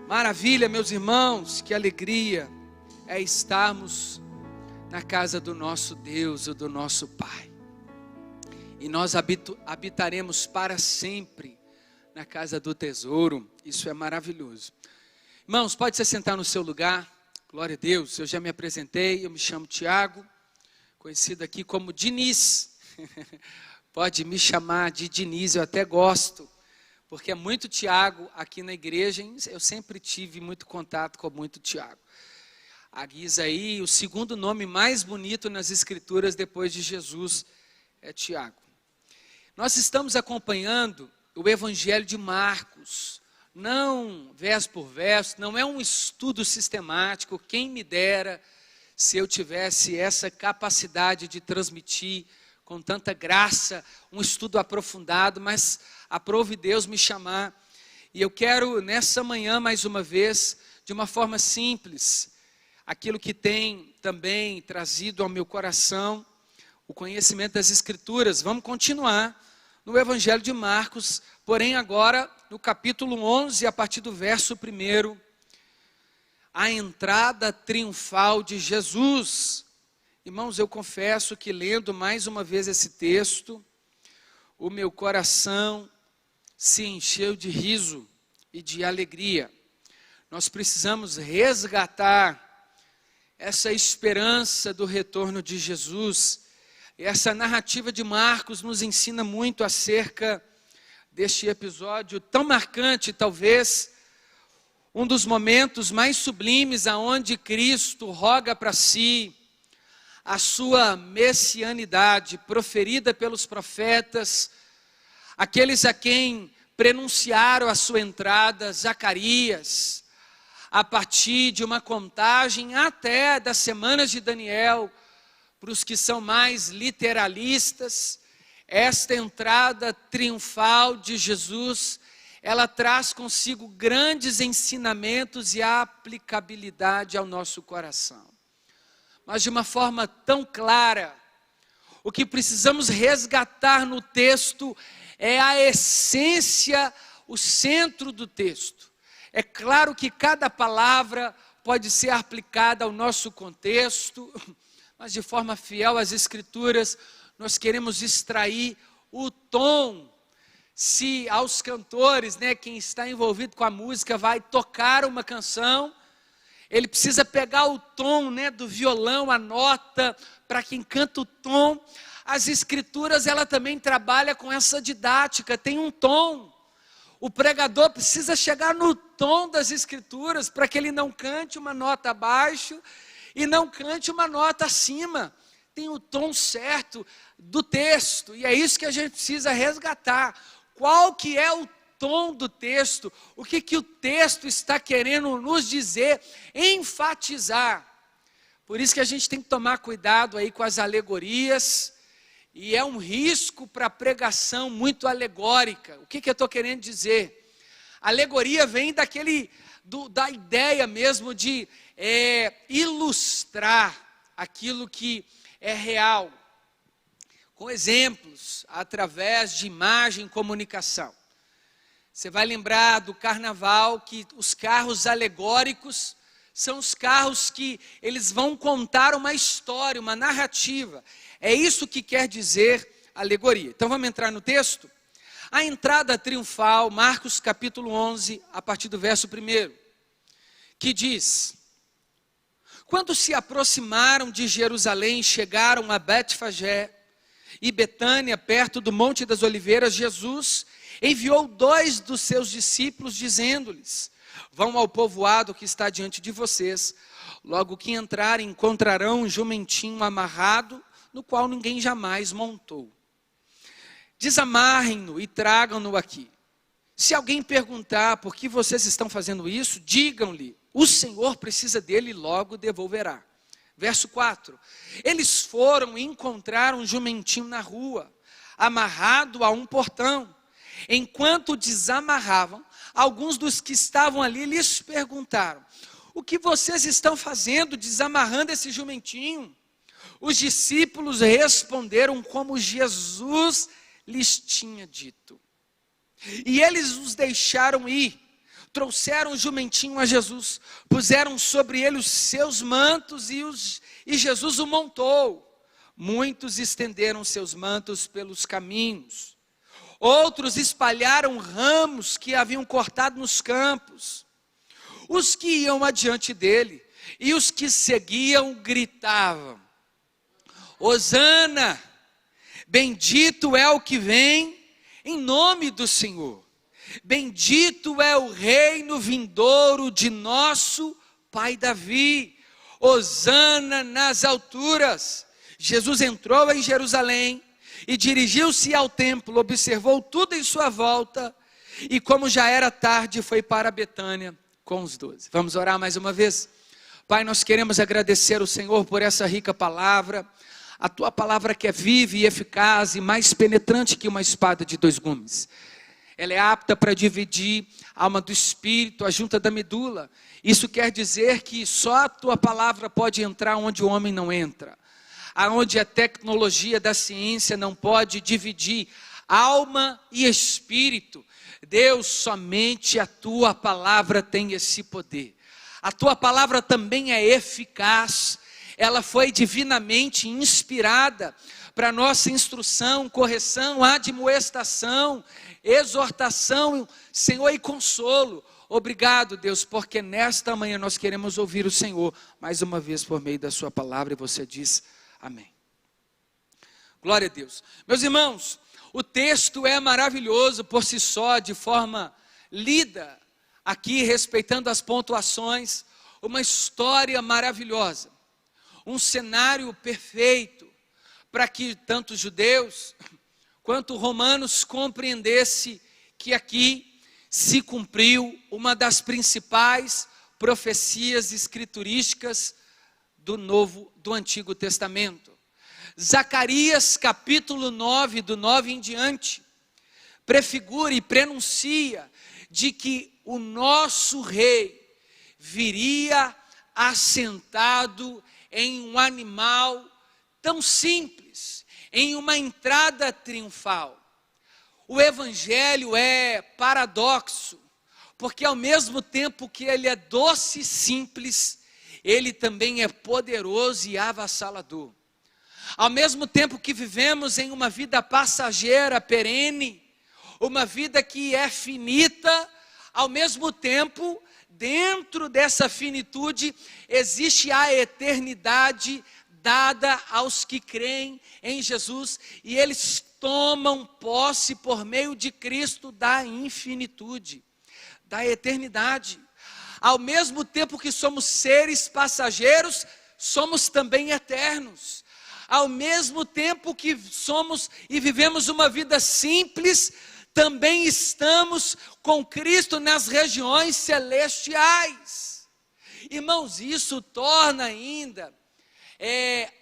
Maravilha, meus irmãos, que alegria é estarmos na casa do nosso Deus, do nosso Pai. E nós habitaremos para sempre na casa do tesouro. Isso é maravilhoso. Irmãos, pode se sentar no seu lugar. Glória a Deus, eu já me apresentei, eu me chamo Tiago, conhecido aqui como Diniz. Pode me chamar de Diniz, eu até gosto. Porque é muito Tiago aqui na igreja, eu sempre tive muito contato com muito Tiago. A Guisa aí, o segundo nome mais bonito nas escrituras depois de Jesus é Tiago. Nós estamos acompanhando o Evangelho de Marcos, não verso por verso, não é um estudo sistemático, quem me dera se eu tivesse essa capacidade de transmitir com tanta graça, um estudo aprofundado, mas aprove Deus me chamar. E eu quero, nessa manhã, mais uma vez, de uma forma simples, aquilo que tem também trazido ao meu coração, o conhecimento das Escrituras. Vamos continuar no Evangelho de Marcos, porém agora no capítulo 11, a partir do verso 1, a entrada triunfal de Jesus. Irmãos, eu confesso que lendo mais uma vez esse texto, o meu coração se encheu de riso e de alegria. Nós precisamos resgatar essa esperança do retorno de Jesus. Essa narrativa de Marcos nos ensina muito acerca deste episódio tão marcante, talvez um dos momentos mais sublimes aonde Cristo roga para si a sua messianidade proferida pelos profetas, aqueles a quem prenunciaram a sua entrada, Zacarias, a partir de uma contagem até das semanas de Daniel, para os que são mais literalistas, esta entrada triunfal de Jesus, ela traz consigo grandes ensinamentos e aplicabilidade ao nosso coração. Mas de uma forma tão clara, o que precisamos resgatar no texto é a essência, o centro do texto. É claro que cada palavra pode ser aplicada ao nosso contexto, mas de forma fiel às Escrituras, nós queremos extrair o tom. Se aos cantores, quem está envolvido com a música vai tocar uma canção, ele precisa pegar o tom do violão, a nota, para quem canta o tom. As Escrituras, ela também trabalha com essa didática, tem um tom. O pregador precisa chegar no tom das Escrituras, para que ele não cante uma nota abaixo e não cante uma nota acima. Tem o tom certo do texto, e é isso que a gente precisa resgatar. Qual que é o tom do texto? O que o texto está querendo nos dizer, enfatizar? Por isso que a gente tem que tomar cuidado aí com as alegorias, e é um risco para a pregação muito alegórica. O que eu estou querendo dizer? Alegoria vem da ideia mesmo de ilustrar aquilo que é real, com exemplos, através de imagem e comunicação. Você vai lembrar do carnaval que os carros alegóricos são os carros que eles vão contar uma história, uma narrativa. É isso que quer dizer alegoria. Então vamos entrar no texto? A entrada triunfal, Marcos capítulo 11, a partir do verso 1, que diz: quando se aproximaram de Jerusalém, chegaram a Betfagé e Betânia, perto do Monte das Oliveiras, Jesus enviou 2 dos seus discípulos, dizendo-lhes: vão ao povoado que está diante de vocês. Logo que entrarem, encontrarão um jumentinho amarrado, no qual ninguém jamais montou. Desamarrem-no e tragam-no aqui. Se alguém perguntar por que vocês estão fazendo isso, digam-lhe: o Senhor precisa dele e logo devolverá. Verso 4. Eles foram e encontraram um jumentinho na rua, amarrado a um portão. Enquanto desamarravam, alguns dos que estavam ali lhes perguntaram: o que vocês estão fazendo desamarrando esse jumentinho? Os discípulos responderam como Jesus lhes tinha dito. E eles os deixaram ir. trouxeram o jumentinho a Jesus, puseram sobre ele os seus mantos e Jesus o montou. Muitos estenderam seus mantos pelos caminhos, outros espalharam ramos que haviam cortado nos campos. Os que iam adiante dele e os que seguiam gritavam: Hosana, bendito é o que vem em nome do Senhor. Bendito é o reino vindouro de nosso pai Davi. Hosana nas alturas. Jesus entrou em Jerusalém e dirigiu-se ao templo, observou tudo em sua volta e, como já era tarde, foi para Betânia com os 12. Vamos orar mais uma vez? Pai, nós queremos agradecer ao Senhor por essa rica palavra, a tua palavra que é viva e eficaz e mais penetrante que uma espada de 2 gumes. Ela é apta para dividir a alma do espírito, a junta da medula. Isso quer dizer que só a tua palavra pode entrar onde o homem não entra, aonde a tecnologia da ciência não pode dividir alma e espírito. Deus, somente a tua palavra tem esse poder. A tua palavra também é eficaz, ela foi divinamente inspirada para nossa instrução, correção, admoestação, exortação, Senhor, e consolo. Obrigado, Deus, porque nesta manhã nós queremos ouvir o Senhor, mais uma vez por meio da sua palavra, e você diz amém. Glória a Deus. Meus irmãos, o texto é maravilhoso por si só, de forma lida, aqui respeitando as pontuações, uma história maravilhosa, um cenário perfeito, para que tanto judeus quanto romanos compreendessem que aqui se cumpriu uma das principais profecias escriturísticas do Antigo Testamento. Zacarias capítulo 9, do 9 em diante, prefigura e prenuncia de que o nosso rei viria assentado em um animal tão simples, em uma entrada triunfal. O evangelho é paradoxo, porque ao mesmo tempo que ele é doce e simples, ele também é poderoso e avassalador. Ao mesmo tempo que vivemos em uma vida passageira, perene, uma vida que é finita, ao mesmo tempo, dentro dessa finitude, existe a eternidade dada aos que creem em Jesus, e eles tomam posse por meio de Cristo da infinitude, da eternidade. Ao mesmo tempo que somos seres passageiros, somos também eternos. Ao mesmo tempo que somos e vivemos uma vida simples, também estamos com Cristo nas regiões celestiais. Irmãos, isso torna ainda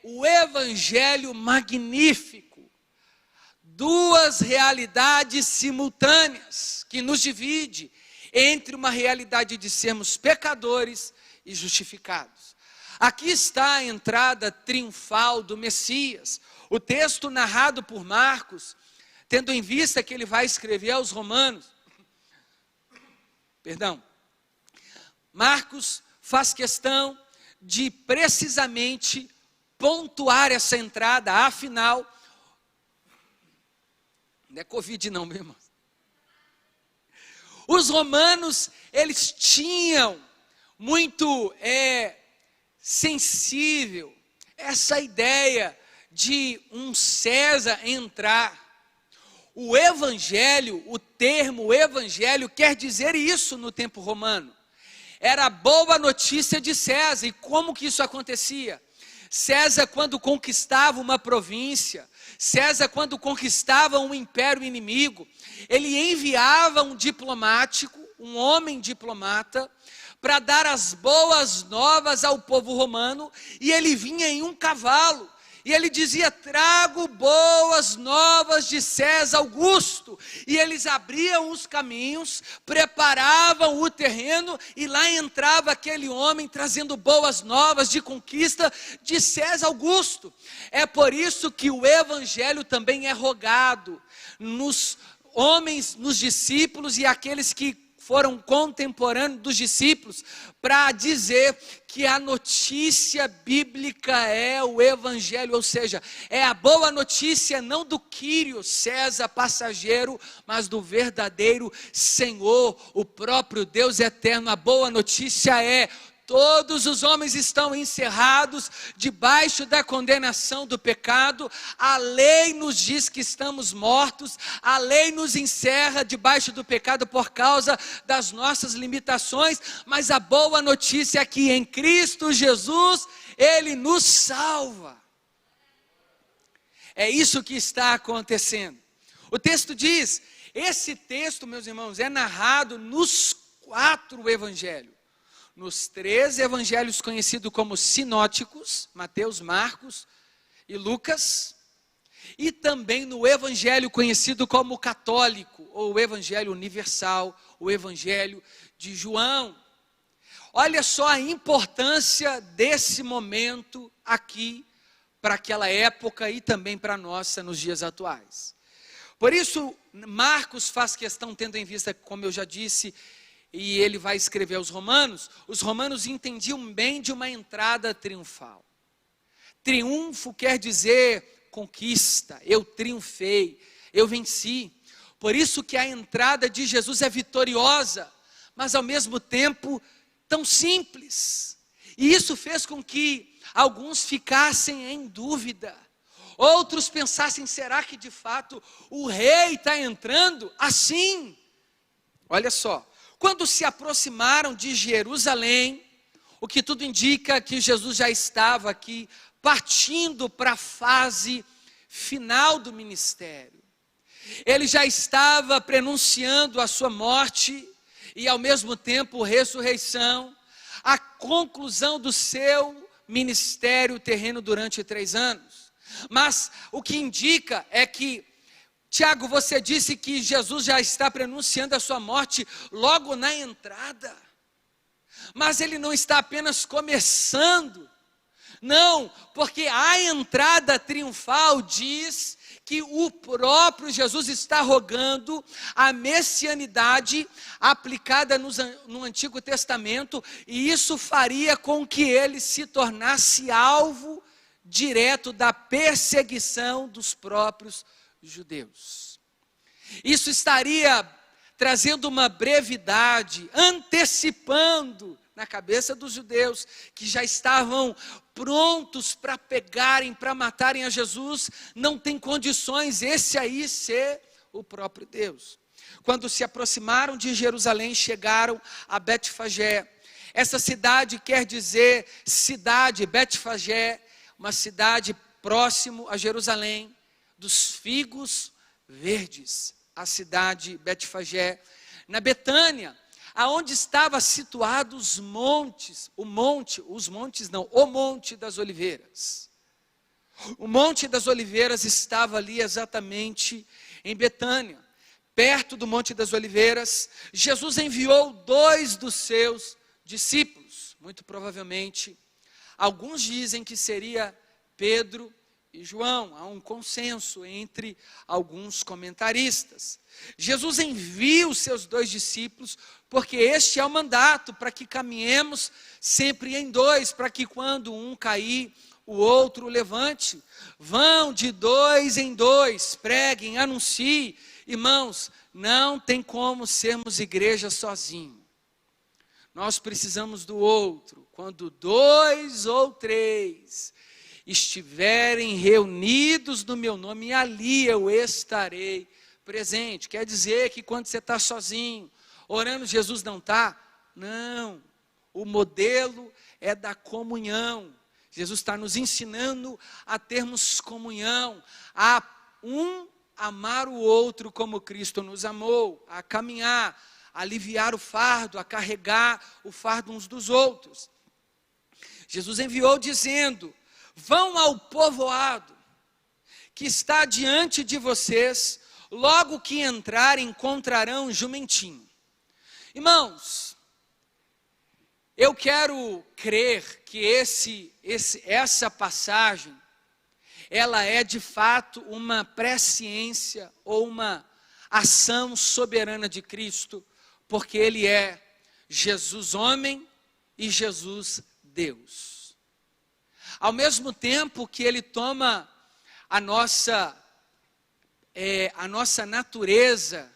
o evangelho magnífico. Duas realidades simultâneas que nos divide entre uma realidade de sermos pecadores e justificados. Aqui está a entrada triunfal do Messias. O texto narrado por Marcos, tendo em vista que ele vai escrever aos Romanos, Marcos faz questão de precisamente pontuar essa entrada, afinal, não é Covid não, meu irmão. Os romanos, eles tinham muito sensível essa ideia de um César entrar. O evangelho, o termo evangelho quer dizer isso no tempo romano. Era a boa notícia de César. E como que isso acontecia? César, quando conquistava uma província, César, quando conquistava um império inimigo, ele enviava um diplomático, um homem diplomata, para dar as boas novas ao povo romano, e ele vinha em um cavalo, e ele dizia: trago boas novas de César Augusto. E eles abriam os caminhos, preparavam o terreno, e lá entrava aquele homem trazendo boas novas de conquista de César Augusto. É por isso que o evangelho também é rogado nos homens, nos discípulos e aqueles que foram contemporâneos dos discípulos para dizer que a notícia bíblica é o Evangelho, ou seja, é a boa notícia não do Quírio César passageiro, mas do verdadeiro Senhor, o próprio Deus eterno. A boa notícia é: todos os homens estão encerrados debaixo da condenação do pecado. A lei nos diz que estamos mortos. A lei nos encerra debaixo do pecado por causa das nossas limitações. Mas a boa notícia é que em Cristo Jesus, Ele nos salva. É isso que está acontecendo. O texto diz, esse texto, meus irmãos, é narrado nos 4 evangelhos. Nos 3 evangelhos conhecidos como sinóticos, Mateus, Marcos e Lucas, e também no evangelho conhecido como católico, ou o evangelho universal, o evangelho de João. Olha só a importância desse momento aqui, para aquela época e também para a nossa nos dias atuais. Por isso, Marcos faz questão, tendo em vista, como eu já disse, e ele vai escrever aos romanos, os romanos entendiam bem de uma entrada triunfal. Triunfo quer dizer conquista, eu triunfei, eu venci. Por isso que a entrada de Jesus é vitoriosa, mas ao mesmo tempo tão simples. E isso fez com que alguns ficassem em dúvida. Outros pensassem, será que de fato o rei está entrando assim? Olha só. Quando se aproximaram de Jerusalém, o que tudo indica que Jesus já estava aqui, partindo para a fase final do ministério. Ele já estava prenunciando a sua morte e ao mesmo tempo ressurreição, a conclusão do seu ministério terreno durante 3 anos. Mas o que indica é que, Tiago, você disse que Jesus já está prenunciando a sua morte logo na entrada. Mas ele não está apenas começando. Não, porque a entrada triunfal diz que o próprio Jesus está rogando a messianidade aplicada no Antigo Testamento, e isso faria com que ele se tornasse alvo direto da perseguição dos próprios judeus. Isso estaria trazendo uma brevidade, antecipando na cabeça dos judeus, que já estavam prontos para pegarem, para matarem a Jesus, não tem condições esse aí ser o próprio Deus. Quando se aproximaram de Jerusalém, chegaram a Betfagé. Essa cidade quer dizer cidade, Betfagé, uma cidade próximo a Jerusalém, dos figos verdes, a cidade Betfagé. Na Betânia, aonde estava situado o Monte das Oliveiras. O Monte das Oliveiras estava ali exatamente em Betânia, perto do Monte das Oliveiras. Jesus enviou 2 dos seus discípulos, muito provavelmente. Alguns dizem que seria Pedro e João, há um consenso entre alguns comentaristas. Jesus envia os seus 2 discípulos, porque este é o mandato, para que caminhemos sempre em 2, para que quando um cair, o outro levante. Vão de 2 em 2, preguem, anunciem. Irmãos, não tem como sermos igreja sozinhos. Nós precisamos do outro. Quando 2 ou 3 estiverem reunidos no meu nome, ali eu estarei presente. Quer dizer que quando você está sozinho, orando, Jesus não está? Não, o modelo é da comunhão. Jesus está nos ensinando a termos comunhão, a amar o outro como Cristo nos amou, a caminhar, a aliviar o fardo, a carregar o fardo uns dos outros. Jesus enviou dizendo: vão ao povoado que está diante de vocês, logo que entrarem encontrarão um jumentinho. Irmãos, eu quero crer que essa passagem, ela é de fato uma presciência ou uma ação soberana de Cristo porque ele é Jesus homem e Jesus Deus. Ao mesmo tempo que ele toma a nossa natureza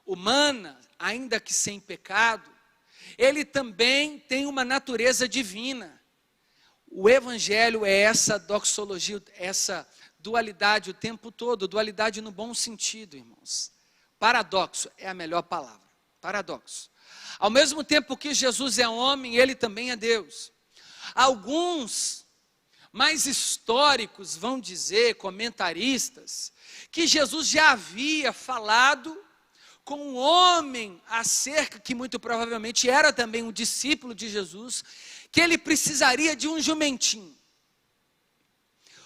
humana, ainda que sem pecado, ele também tem uma natureza divina. O Evangelho é essa doxologia, essa dualidade o tempo todo, dualidade no bom sentido, irmãos. Paradoxo é a melhor palavra, paradoxo. Ao mesmo tempo que Jesus é homem, ele também é Deus. Alguns mais históricos vão dizer, comentaristas, que Jesus já havia falado com um homem acerca, que muito provavelmente era também um discípulo de Jesus, que ele precisaria de um jumentinho.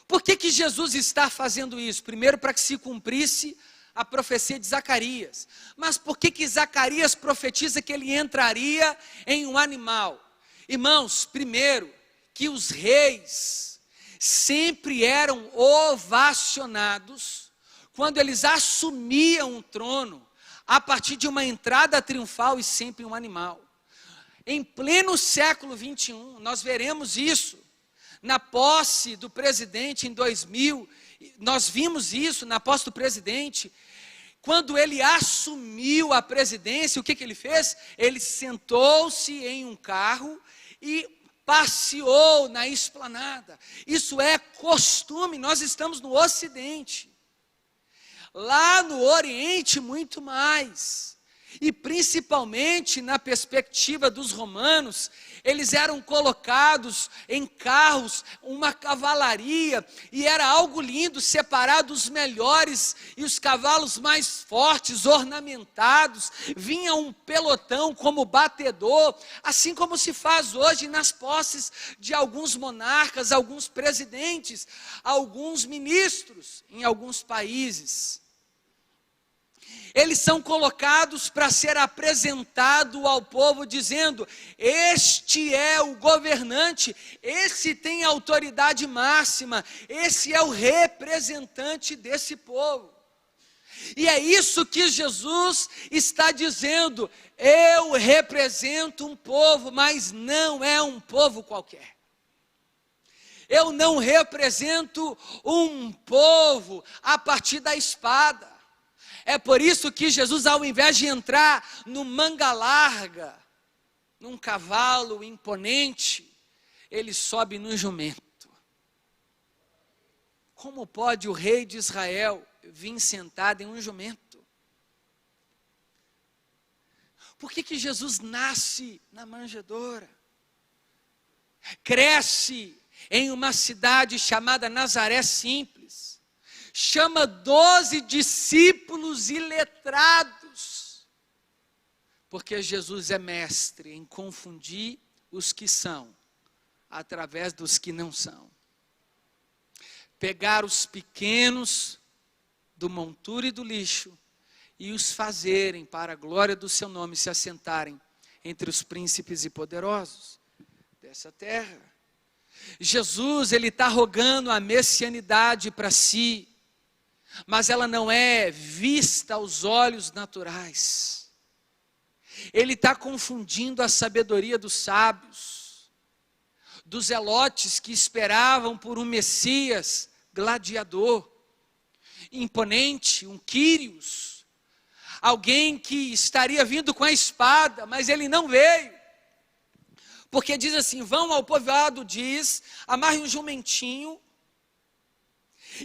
Por que Jesus está fazendo isso? Primeiro, para que se cumprisse a profecia de Zacarias. Mas por que Zacarias profetiza que ele entraria em um animal? Irmãos, primeiro, que os reis sempre eram ovacionados quando eles assumiam o trono, a partir de uma entrada triunfal e sempre um animal. Em pleno século 21, nós veremos isso. Na posse do presidente em 2000, nós vimos isso na posse do presidente. Quando ele assumiu a presidência, o que ele fez? Ele sentou-se em um carro e passeou na esplanada. Isso é costume, nós estamos no Ocidente. Lá no Oriente, muito mais. E principalmente na perspectiva dos romanos, eles eram colocados em carros, uma cavalaria, e era algo lindo, separar os melhores e os cavalos mais fortes, ornamentados. Vinha um pelotão como batedor, assim como se faz hoje nas posses de alguns monarcas, alguns presidentes, alguns ministros em alguns países. Eles são colocados para ser apresentado ao povo, dizendo: este é o governante, esse tem autoridade máxima, esse é o representante desse povo. E é isso que Jesus está dizendo: eu represento um povo, mas não é um povo qualquer. Eu não represento um povo a partir da espada. É por isso que Jesus, ao invés de entrar no manga larga, num cavalo imponente, ele sobe no jumento. Como pode o rei de Israel vir sentado em um jumento? Por que Jesus nasce na manjedoura? Cresce em uma cidade chamada Nazaré Simples. Chama 12 discípulos iletrados, porque Jesus é mestre em confundir os que são, através dos que não são. Pegar os pequenos do monturo e do lixo, e os fazerem, para a glória do seu nome, se assentarem entre os príncipes e poderosos dessa terra. Jesus, ele está rogando a messianidade para si, mas ela não é vista aos olhos naturais. Ele está confundindo a sabedoria dos sábios, dos zelotes que esperavam por um Messias gladiador, imponente, um Quírios, alguém que estaria vindo com a espada, mas ele não veio. Porque diz assim: vão ao povoado, diz, amarrem um jumentinho.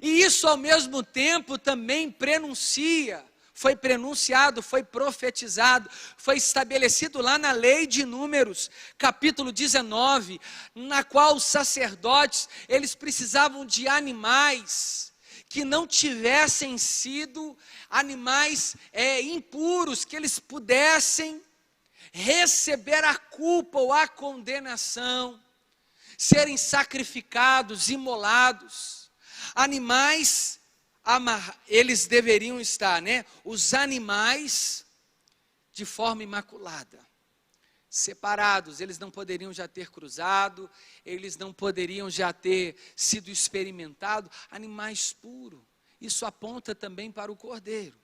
E isso ao mesmo tempo também foi prenunciado, foi profetizado, foi estabelecido lá na lei de Números, capítulo 19, na qual os sacerdotes, eles precisavam de animais que não tivessem sido animais impuros, que eles pudessem receber a culpa ou a condenação, serem sacrificados, imolados. Animais, eles deveriam estar, os animais de forma imaculada, separados. Eles não poderiam já ter cruzado, eles não poderiam já ter sido experimentados. Animais puros. Isso aponta também para o cordeiro.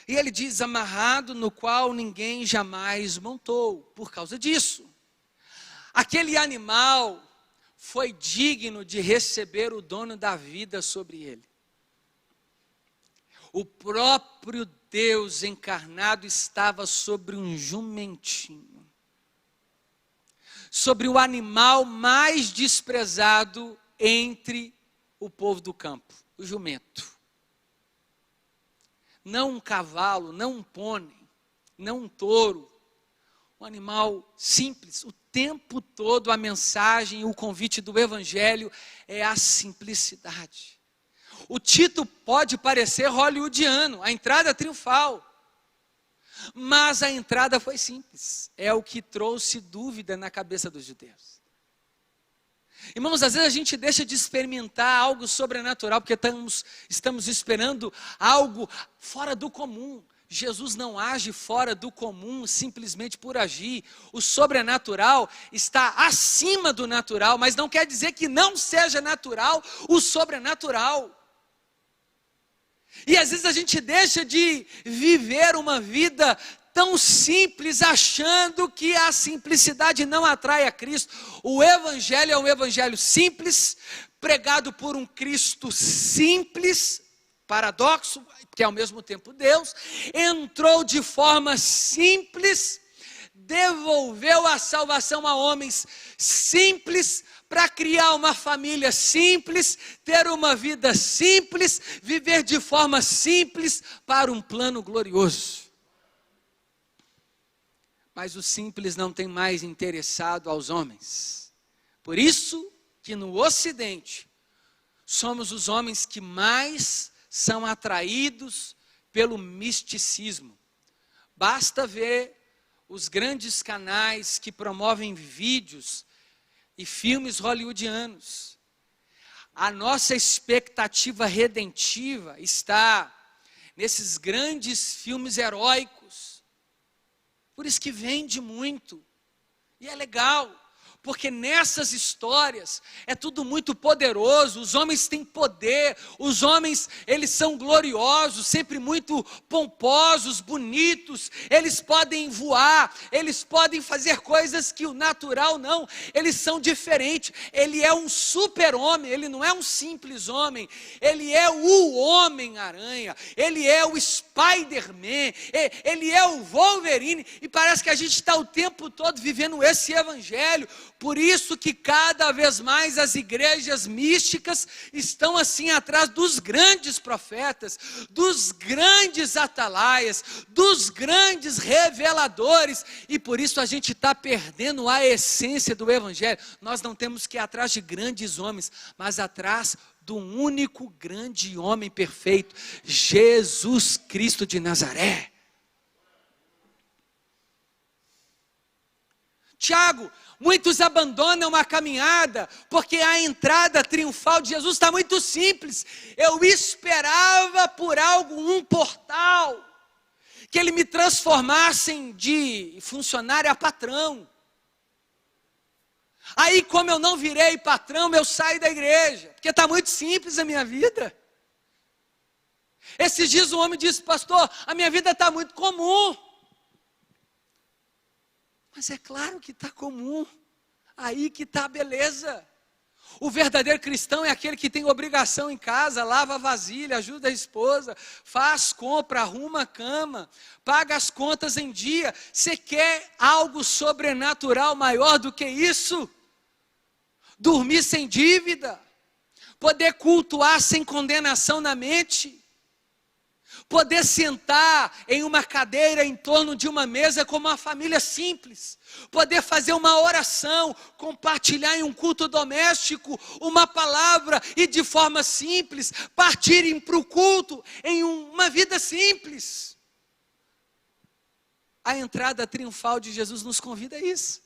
E ele diz: amarrado, no qual ninguém jamais montou. Por causa disso, aquele animal foi digno de receber o dono da vida sobre ele. O próprio Deus encarnado estava sobre um jumentinho, sobre o animal mais desprezado entre o povo do campo, o jumento. Não um cavalo, não um pônei, não um touro, um animal simples. O tempo todo a mensagem, o convite do Evangelho é a simplicidade. O título pode parecer hollywoodiano, a entrada triunfal, mas a entrada foi simples, é o que trouxe dúvida na cabeça dos judeus. Irmãos, às vezes a gente deixa de experimentar algo sobrenatural, porque estamos esperando algo fora do comum. Jesus não age fora do comum simplesmente por agir. O sobrenatural está acima do natural, mas não quer dizer que não seja natural o sobrenatural. E às vezes a gente deixa de viver uma vida tão simples, achando que a simplicidade não atrai a Cristo. O Evangelho é um Evangelho simples, pregado por um Cristo simples, paradoxo, que é ao mesmo tempo Deus, entrou de forma simples, devolveu a salvação a homens simples, para criar uma família simples, ter uma vida simples, viver de forma simples, para um plano glorioso. Mas o simples não tem mais interessado aos homens. Por isso que no Ocidente, somos os homens que mais são atraídos pelo misticismo. Basta ver os grandes canais que promovem vídeos e filmes hollywoodianos. A nossa expectativa redentiva está nesses grandes filmes heróicos. Por isso que vende muito. E é legal, porque nessas histórias é tudo muito poderoso, os homens têm poder, os homens, eles são gloriosos, sempre muito pomposos, bonitos, eles podem voar, eles podem fazer coisas que o natural não, eles são diferentes. Ele é um super-homem, ele não é um simples homem, ele é o Homem-Aranha, ele é o Spider-Man, ele é o Wolverine, e parece que a gente está o tempo todo vivendo esse evangelho. Por isso que cada vez mais as igrejas místicas estão assim atrás dos grandes profetas, dos grandes atalaias, dos grandes reveladores, e por isso a gente está perdendo a essência do evangelho. Nós não temos que ir atrás de grandes homens, mas atrás do único grande homem perfeito, Jesus Cristo de Nazaré. Tiago, muitos abandonam a caminhada, porque a entrada triunfal de Jesus está muito simples. Eu esperava por algo, um portal, que ele me transformasse de funcionário a patrão. Aí, como eu não virei patrão, eu saio da igreja, porque está muito simples a minha vida. Esses dias um homem disse: pastor, a minha vida está muito comum. Mas é claro que está comum, aí que está a beleza. O verdadeiro cristão é aquele que tem obrigação em casa, lava a vasilha, ajuda a esposa, faz compra, arruma a cama, paga as contas em dia. Você quer algo sobrenatural maior do que isso? Dormir sem dívida, poder cultuar sem condenação na mente, poder sentar em uma cadeira em torno de uma mesa como uma família simples, poder fazer uma oração, compartilhar em um culto doméstico uma palavra e de forma simples partirem para o culto em uma vida simples. A entrada triunfal de Jesus nos convida a isso.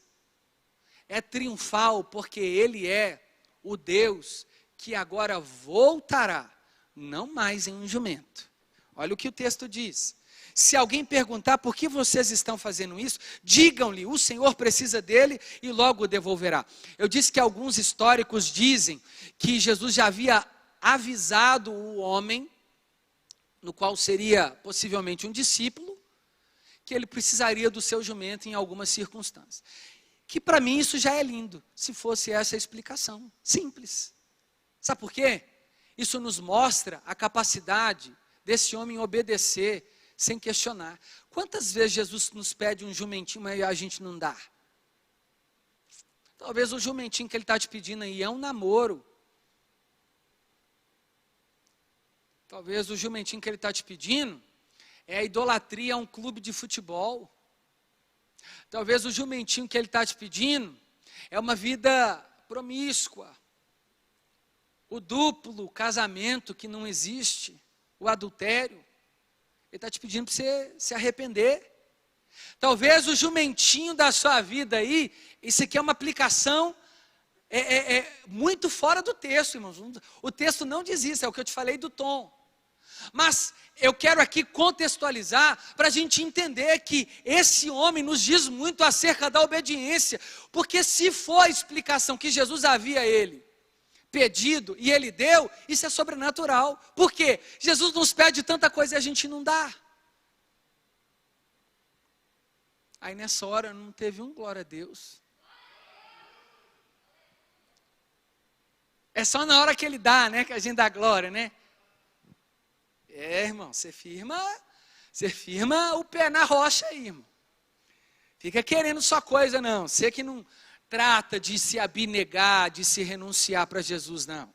É triunfal porque Ele é o Deus que agora voltará, não mais em um jumento. Olha o que o texto diz. Se alguém perguntar por que vocês estão fazendo isso, digam-lhe, o Senhor precisa dele e logo o devolverá. Eu disse que alguns históricos dizem que Jesus já havia avisado o homem no qual seria possivelmente um discípulo, que ele precisaria do seu jumento em algumas circunstâncias. Que para mim isso já é lindo, se fosse essa a explicação. Simples. Sabe por quê? Isso nos mostra a capacidade desse homem obedecer sem questionar. Quantas vezes Jesus nos pede um jumentinho, mas a gente não dá? Talvez o jumentinho que ele está te pedindo aí é um namoro. Talvez o jumentinho que ele está te pedindo é a idolatria a um clube de futebol. Talvez o jumentinho que ele está te pedindo é uma vida promíscua. O duplo casamento que não existe, o adultério. Ele está te pedindo para você se arrepender. Talvez o jumentinho da sua vida aí, isso aqui é uma aplicação muito fora do texto, irmãos. O texto não diz isso, é o que eu te falei do tom. Mas eu quero aqui contextualizar para a gente entender que esse homem nos diz muito acerca da obediência. Porque se for a explicação que Jesus havia a ele pedido e ele deu, isso é sobrenatural. Por quê? Jesus nos pede tanta coisa e a gente não dá. Aí nessa hora não teve um glória a Deus. É só na hora que ele dá, né, que a gente dá glória, né? Irmão, você firma o pé na rocha aí, irmão. Fica querendo só coisa, não. Você que não trata de se abnegar, de se renunciar para Jesus, não.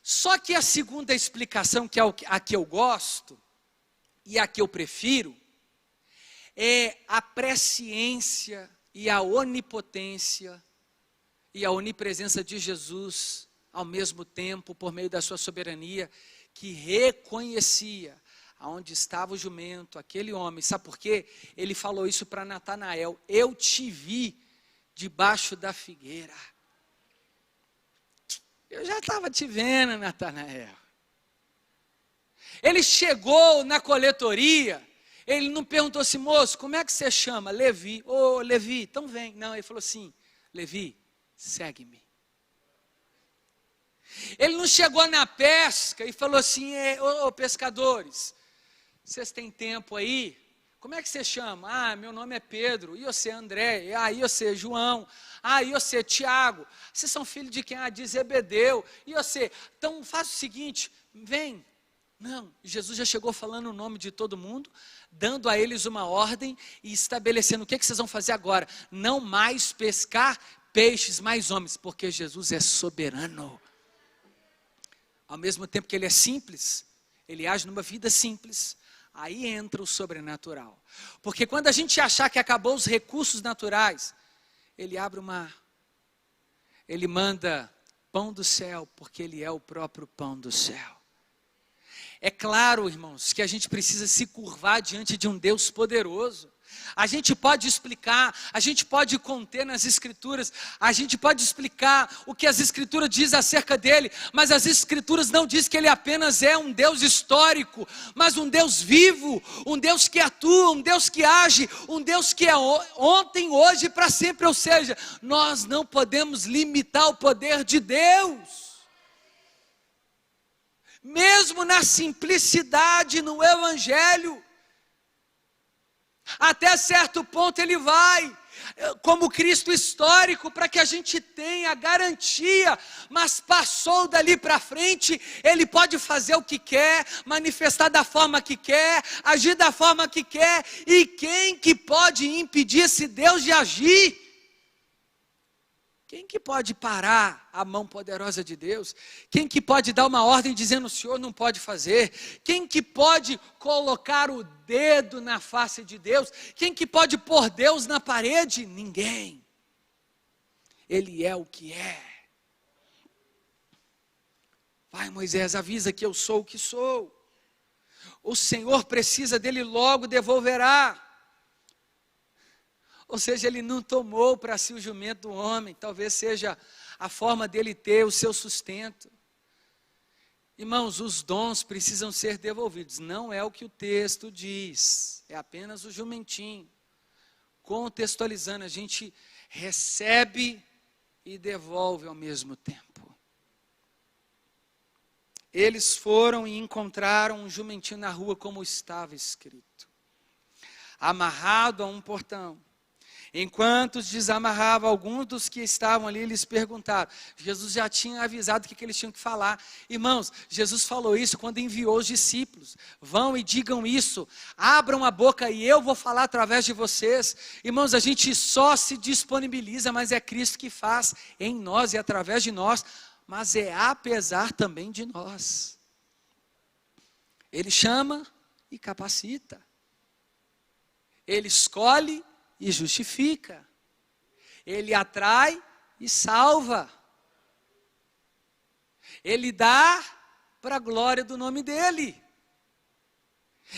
Só que a segunda explicação, que é a que eu gosto, e a que eu prefiro, é a presciência e a onipotência e a onipresença de Jesus, ao mesmo tempo, por meio da sua soberania, que reconhecia aonde estava o jumento, aquele homem. Sabe por quê? Ele falou isso para Natanael: eu te vi debaixo da figueira. Eu já estava te vendo, Natanael. Ele chegou na coletoria, ele não perguntou assim: moço, como é que você chama? Levi. Ô, Levi, então vem. Não, ele falou assim: Levi, segue-me. Ele não chegou na pesca e falou assim: ô pescadores, vocês têm tempo aí? Como é que você chama? Ah, meu nome é Pedro. E você, André? Ah, e você, João? Ah, e você, Tiago? Vocês são filhos de quem? Ah, de Zebedeu. E você? Então faz o seguinte, vem. Não, Jesus já chegou falando o nome de todo mundo, dando a eles uma ordem e estabelecendo o que vocês vão fazer agora. Não mais pescar peixes, mais homens, porque Jesus é soberano. Ao mesmo tempo que ele é simples, ele age numa vida simples. Aí entra o sobrenatural. Porque quando a gente achar que acabou os recursos naturais, ele abre o mar. Ele manda pão do céu, porque ele é o próprio pão do céu. É claro, irmãos, que a gente precisa se curvar diante de um Deus poderoso. A gente pode explicar, a gente pode conter nas Escrituras, a gente pode explicar o que as Escrituras dizem acerca dele, mas as Escrituras não dizem que ele apenas é um Deus histórico, mas um Deus vivo, um Deus que atua, um Deus que age, um Deus que é ontem, hoje e para sempre. Ou seja, nós não podemos limitar o poder de Deus. Mesmo na simplicidade no Evangelho, até certo ponto ele vai, como Cristo histórico, para que a gente tenha garantia, mas passou dali para frente, ele pode fazer o que quer, manifestar da forma que quer, agir da forma que quer, e quem que pode impedir esse Deus de agir? Quem que pode parar a mão poderosa de Deus? Quem que pode dar uma ordem dizendo: o Senhor não pode fazer? Quem que pode colocar o dedo na face de Deus? Quem que pode pôr Deus na parede? Ninguém. Ele é o que é. Vai, Moisés, avisa que eu sou o que sou. O Senhor precisa dele, logo devolverá. Ou seja, ele não tomou para si o jumento do homem. Talvez seja a forma dele ter o seu sustento. Irmãos, os dons precisam ser devolvidos. Não é o que o texto diz. É apenas o jumentinho. Contextualizando, a gente recebe e devolve ao mesmo tempo. eles foram e encontraram um jumentinho na rua, como estava escrito, amarrado a um portão. Enquanto os desamarrava, alguns dos que estavam ali lhes perguntaram. Jesus já tinha avisado o que eles tinham que falar. Irmãos, Jesus falou isso quando enviou os discípulos. Vão e digam isso, abram a boca e eu vou falar através de vocês. Irmãos, a gente só se disponibiliza, mas é Cristo que faz em nós e através de nós, mas é apesar também de nós. Ele chama e capacita. Ele escolhe e justifica. Ele atrai e salva. Ele dá para a glória do nome dele.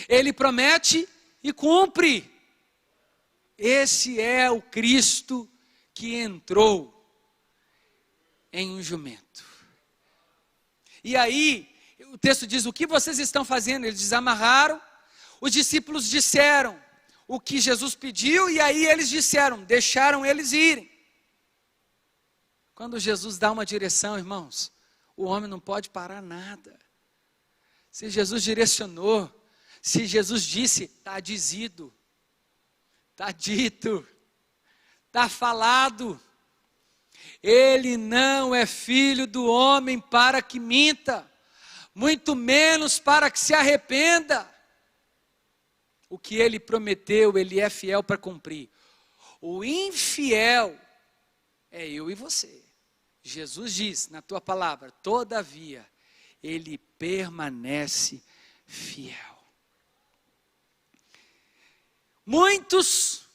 Ele promete e cumpre. Esse é o Cristo que entrou em um jumento. E aí, o texto diz, o que vocês estão fazendo? Eles desamarraram, os discípulos disseram o que Jesus pediu, e aí eles disseram, deixaram eles irem. Quando Jesus dá uma direção, irmãos, o homem não pode parar nada. Se Jesus direcionou, se Jesus disse, está dizido, está dito, está falado. Ele não é filho do homem para que minta, muito menos para que se arrependa. O que ele prometeu, ele é fiel para cumprir. O infiel é eu e você. Jesus diz na tua palavra, todavia, ele permanece fiel. Muitos,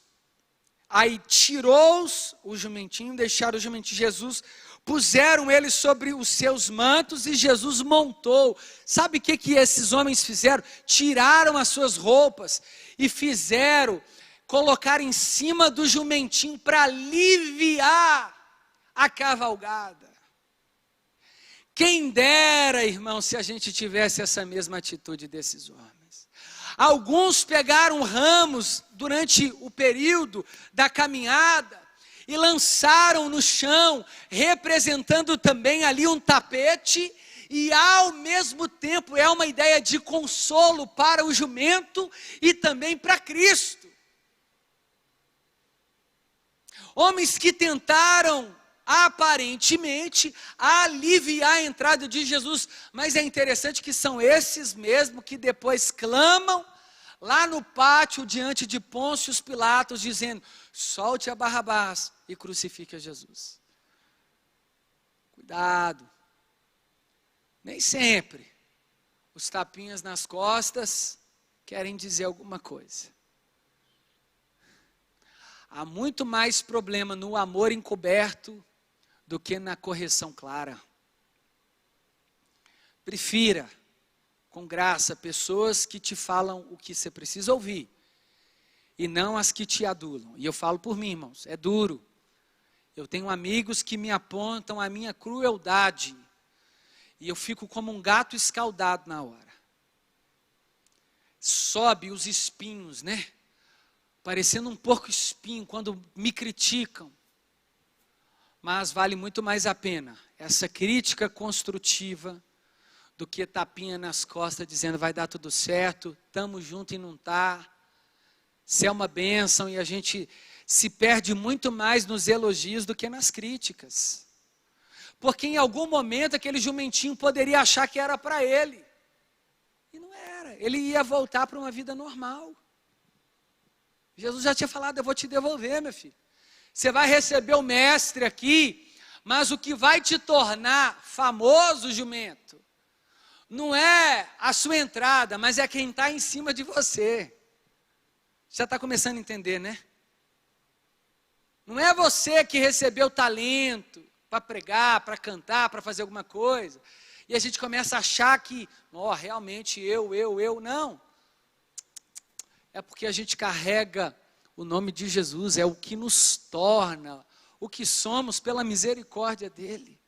aí tirou o jumentinho, deixaram o jumentinho. Jesus, puseram ele sobre os seus mantos e Jesus montou. Sabe o que esses homens fizeram? Tiraram as suas roupas e fizeram, colocar em cima do jumentinho para aliviar a cavalgada. Quem dera, irmão, se a gente tivesse essa mesma atitude desses homens. Alguns pegaram ramos durante o período da caminhada e lançaram no chão, representando também ali um tapete, e ao mesmo tempo é uma ideia de consolo para o jumento e também para Cristo. Homens que tentaram aparentemente aliviar a entrada de Jesus, mas é interessante que são esses mesmos que depois clamam lá no pátio diante de Pôncio Pilatos, dizendo, solte a Barrabás e crucifique a Jesus. Cuidado, nem sempre os tapinhas nas costas querem dizer alguma coisa. Há muito mais problema no amor encoberto do que na correção clara. Prefira, com graça, pessoas que te falam o que você precisa ouvir, e não as que te adulam. E eu falo por mim, irmãos, é duro. Eu tenho amigos que me apontam a minha crueldade, e eu fico como um gato escaldado na hora. Sobe os espinhos, né? Parecendo um porco espinho quando me criticam. Mas vale muito mais a pena essa crítica construtiva do que tapinha nas costas dizendo vai dar tudo certo, estamos juntos e não está. Se é uma bênção, e a gente se perde muito mais nos elogios do que nas críticas. Porque em algum momento aquele jumentinho poderia achar que era para ele. E não era, ele ia voltar para uma vida normal. Jesus já tinha falado, eu vou te devolver, meu filho. Você vai receber o mestre aqui, mas o que vai te tornar famoso, jumento, não é a sua entrada, mas é quem está em cima de você. Já está começando a entender, né? Não é você que recebeu talento para pregar, para cantar, para fazer alguma coisa. E a gente começa a achar que, realmente eu, não. É porque a gente carrega o nome de Jesus, é o que nos torna o que somos pela misericórdia dele.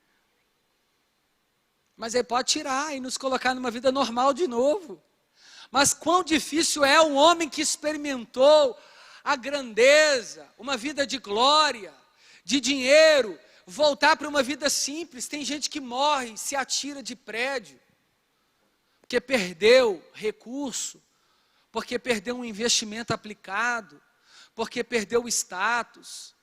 Mas ele pode tirar e nos colocar numa vida normal de novo. Mas quão difícil é um homem que experimentou a grandeza, uma vida de glória, de dinheiro, voltar para uma vida simples. Tem gente que morre, se atira de prédio. porque perdeu recurso, porque perdeu um investimento aplicado, porque perdeu o status.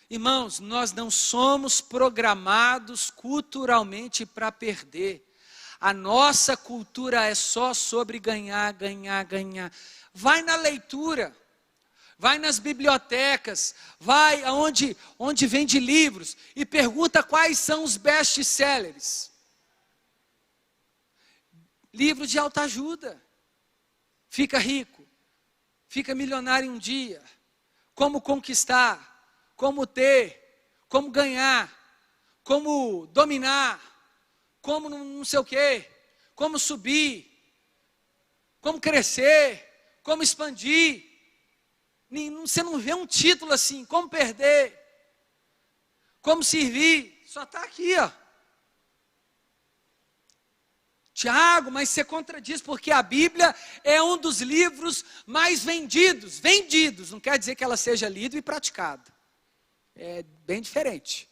Irmãos, nós não somos programados culturalmente para perder. A nossa cultura é só sobre ganhar, ganhar, ganhar. Vai na leitura, vai nas bibliotecas, vai onde vende livros e pergunta quais são os best-sellers. Livro de autoajuda. Fica rico, fica milionário um dia. Como conquistar, como ter, como ganhar, como dominar, como não sei o quê, como subir, como crescer, como expandir. Você não vê um título assim, como perder, como servir, só está aqui, ó. Tiago, mas você contradiz, porque a Bíblia é um dos livros mais vendidos, não quer dizer que ela seja lida e praticada, é bem diferente.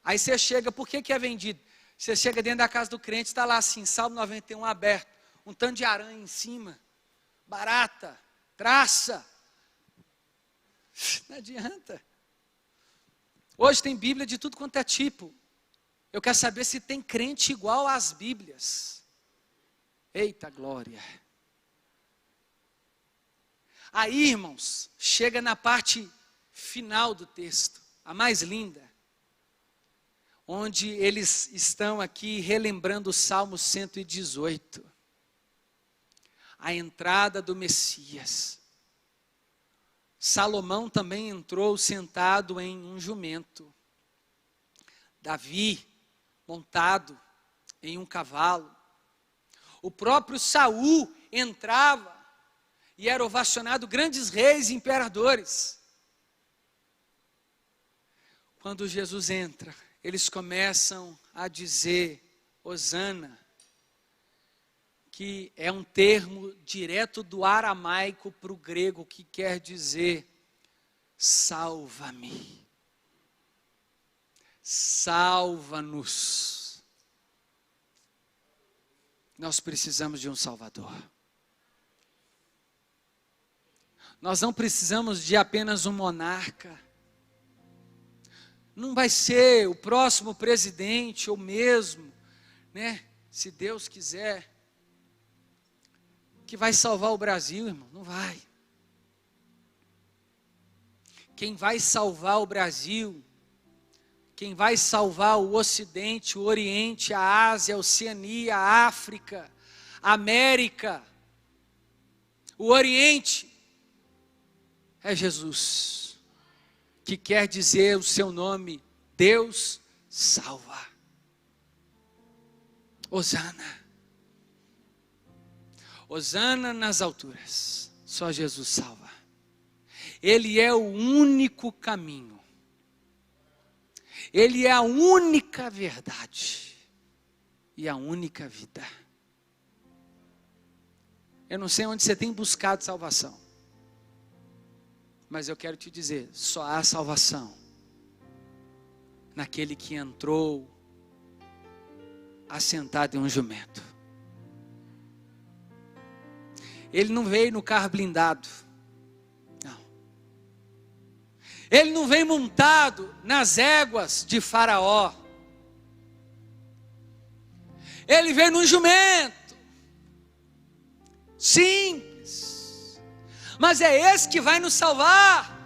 Aí você chega, por que é vendido? Você chega dentro da casa do crente, está lá assim, Salmo 91 aberto, um tanto de aranha em cima, barata, traça, não adianta. Hoje tem Bíblia de tudo quanto é tipo. Eu quero saber se tem crente igual às Bíblias. Eita glória. Aí, irmãos, chega na parte final do texto, a mais linda, onde eles estão aqui relembrando o Salmo 118. A entrada do Messias. Salomão também entrou sentado em um jumento. Davi montado em um cavalo. O próprio Saul entrava e era ovacionado grandes reis e imperadores. Quando Jesus entra, eles começam a dizer Hosana, que é um termo direto do aramaico para o grego, que quer dizer salva-me. Salva-nos. Nós precisamos de um Salvador. Nós não precisamos de apenas um monarca. Não vai ser o próximo presidente ou mesmo, né, se Deus quiser, que vai salvar o Brasil, irmão. Não vai. Quem vai salvar o Brasil, quem vai salvar o Ocidente, o Oriente, a Ásia, a Oceania, a África, a América, o Oriente, é Jesus, que quer dizer o seu nome, Deus salva. Hosana. Hosana nas alturas, só Jesus salva. Ele é o único caminho. Ele é a única verdade e a única vida. Eu não sei onde você tem buscado salvação, mas eu quero te dizer, só há salvação naquele que entrou assentado em um jumento. Ele não veio no carro blindado. Ele não vem montado nas éguas de Faraó. Ele veio num jumento. Simples. Mas é esse que vai nos salvar.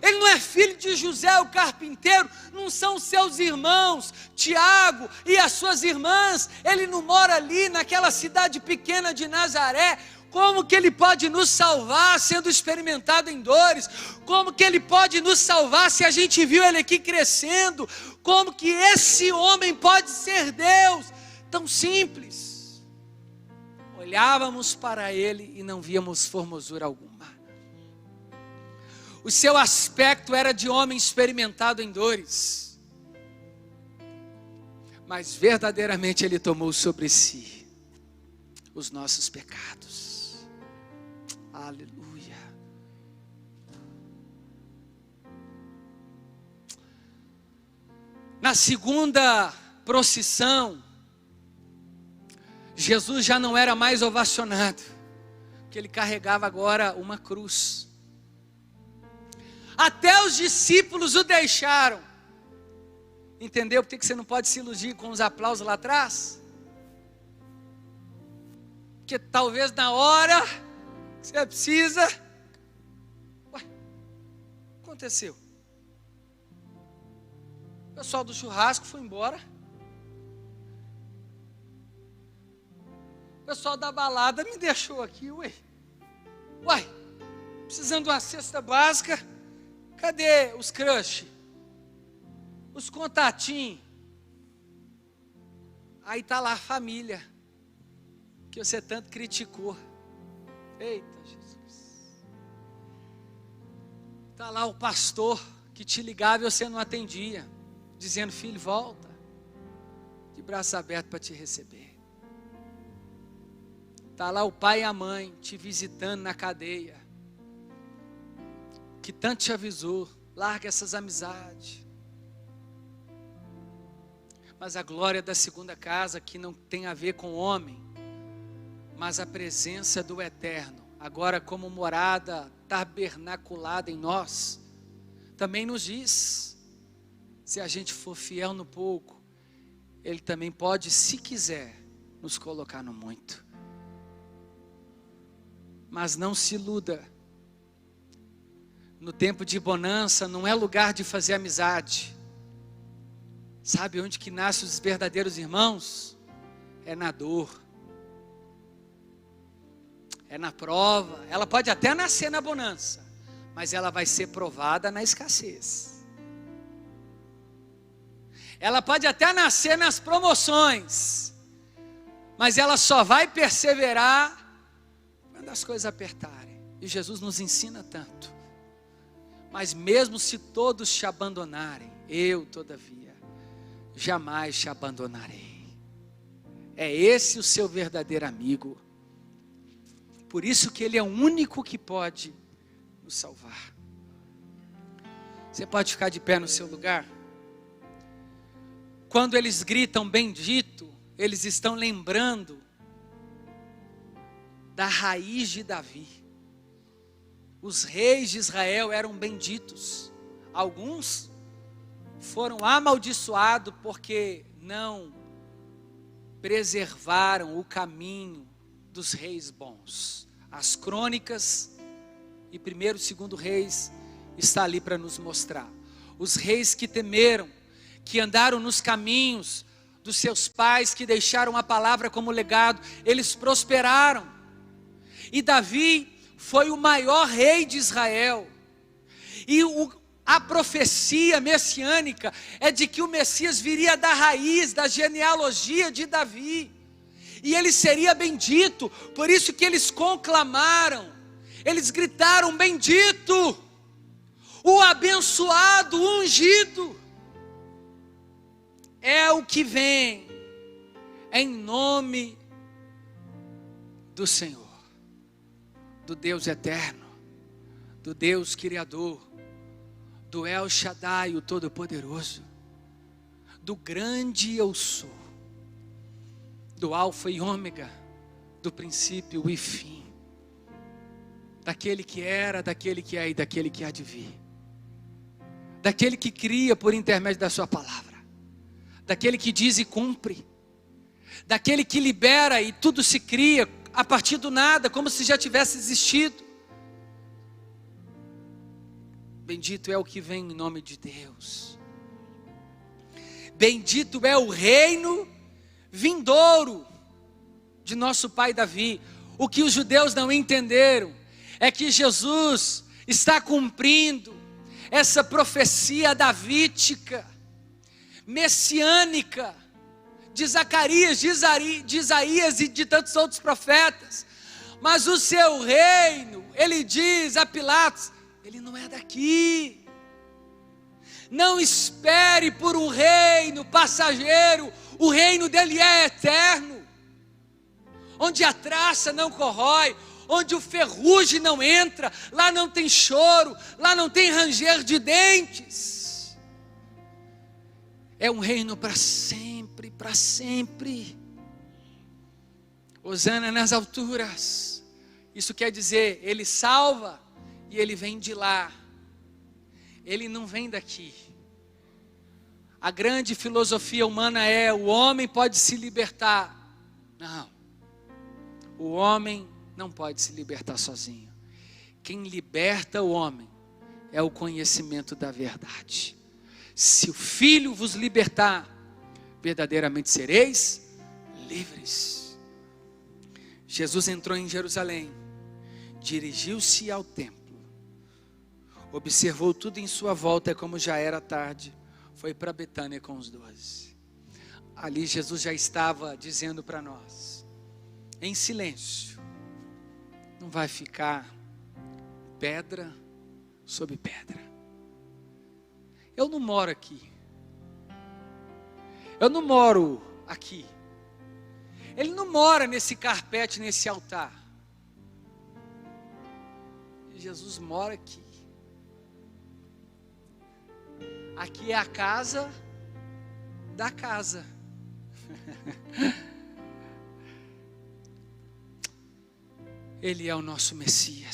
Ele não é filho de José o carpinteiro. Não são seus irmãos, Tiago e as suas irmãs. Ele não mora ali naquela cidade pequena de Nazaré. Como que Ele pode nos salvar sendo experimentado em dores? Como que Ele pode nos salvar se a gente viu Ele aqui crescendo? Como que esse homem pode ser Deus? Tão simples. Olhávamos para Ele e não víamos formosura alguma. O seu aspecto era de homem experimentado em dores. Mas verdadeiramente Ele tomou sobre si os nossos pecados. Aleluia. Na segunda procissão, Jesus já não era mais ovacionado, porque ele carregava agora uma cruz. Até os discípulos o deixaram. Entendeu por que você não pode se iludir com os aplausos lá atrás? Porque talvez na hora que você precisa... Ué, o que aconteceu? O pessoal do churrasco foi embora. O pessoal da balada me deixou aqui, ué. Uai, precisando de uma cesta básica. Cadê os crush? Os contatinhos? Aí está lá a família, que você tanto criticou. Eita Jesus. Está lá o pastor, que te ligava e você não atendia, dizendo, filho, volta. De braços abertos para te receber. Está lá o pai e a mãe, te visitando na cadeia, que tanto te avisou, larga essas amizades. Mas a glória da segunda casa, que não tem a ver com o homem, mas a presença do Eterno, agora como morada tabernaculada em nós, também nos diz, se a gente for fiel no pouco, Ele também pode, se quiser, nos colocar no muito. Mas não se iluda. No tempo de bonança não é lugar de fazer amizade. Sabe onde que nascem os verdadeiros irmãos? É na dor. É na prova. Ela pode até nascer na bonança, mas ela vai ser provada na escassez. Ela pode até nascer nas promoções, mas ela só vai perseverar quando as coisas apertarem. E Jesus nos ensina tanto. Mas mesmo se todos te abandonarem, eu, todavia, jamais te abandonarei. É esse o seu verdadeiro amigo. Por isso que Ele é o único que pode nos salvar. Você pode ficar de pé no seu lugar? Quando eles gritam bendito, eles estão lembrando da raiz de Davi. Os reis de Israel eram benditos. Alguns foram amaldiçoados porque não preservaram o caminho dos reis bons. As crônicas e 1º e 2º reis está ali para nos mostrar. Os reis que temeram, que andaram nos caminhos dos seus pais, que deixaram a palavra como legado, eles prosperaram. E Davi foi o maior rei de Israel. E a profecia messiânica é de que o Messias viria da raiz, da genealogia de Davi. E ele seria bendito. Por isso que eles conclamaram. Eles gritaram, bendito, o abençoado, o ungido. É o que vem em nome do Senhor, do Deus eterno, do Deus criador, do El Shaddai, o Todo-Poderoso, do grande eu sou, do Alfa e Ômega, do princípio e fim, daquele que era, daquele que é e daquele que há de vir, daquele que cria por intermédio da sua palavra, daquele que diz e cumpre, daquele que libera e tudo se cria a partir do nada, como se já tivesse existido. Bendito é o que vem em nome de Deus. Bendito é o reino vindouro de nosso pai Davi. O que os judeus não entenderam é que Jesus está cumprindo essa profecia davídica, messiânica, de Zacarias, de Isaías e de tantos outros profetas. Mas o seu reino, ele diz a Pilatos, ele não é daqui. Não espere por um reino passageiro, o reino dele é eterno, onde a traça não corrói, onde o ferrugem não entra, lá não tem choro, lá não tem ranger de dentes. É um reino para sempre, para sempre. Hosana nas alturas. Isso quer dizer, Ele salva e Ele vem de lá. Ele não vem daqui. A grande filosofia humana é: o homem pode se libertar. Não. O homem não pode se libertar sozinho. Quem liberta o homem é o conhecimento da verdade. Se o Filho vos libertar, verdadeiramente sereis livres. Jesus entrou em Jerusalém, dirigiu-se ao templo, observou tudo em sua volta, e como já era tarde, foi para Betânia com os 12. Ali Jesus já estava dizendo para nós, em silêncio: não vai ficar pedra sobre pedra. Eu não moro aqui. Eu não moro aqui. Ele não mora nesse carpete, nesse altar. Jesus mora aqui. Aqui é a casa da casa. Ele é o nosso Messias.